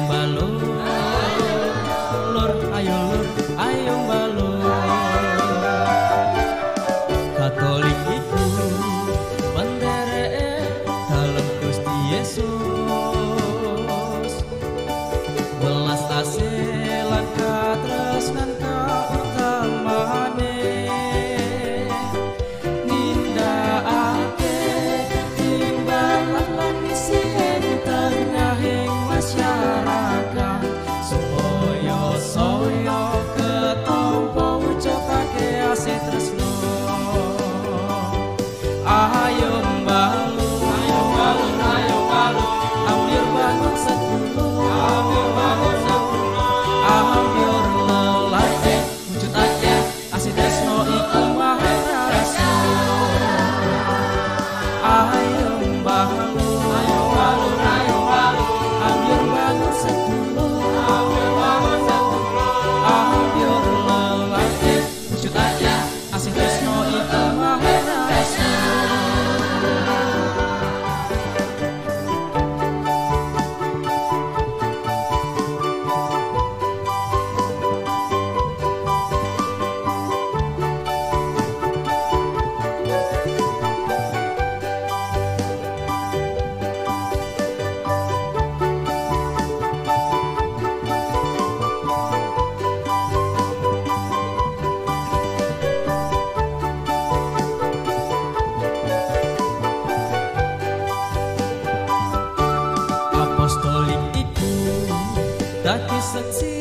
balur, lur ayo balur. Katolik iku pendereke dalem Gusti Yesus. Welas asih lan katresnan kautamane nindakake timbalan lan misi ing tengahing masyarakat supaya saya ketampa wujudake asih tresno. Ayo balur, ambil bangun sedulur, ambil lelaki wujudake asih tresno iku maharasa. Ayo balur, ambil bangun sedulur, ambil lelaki wujudake asih tresno iku maharasa. Apostolik iku dadi seksi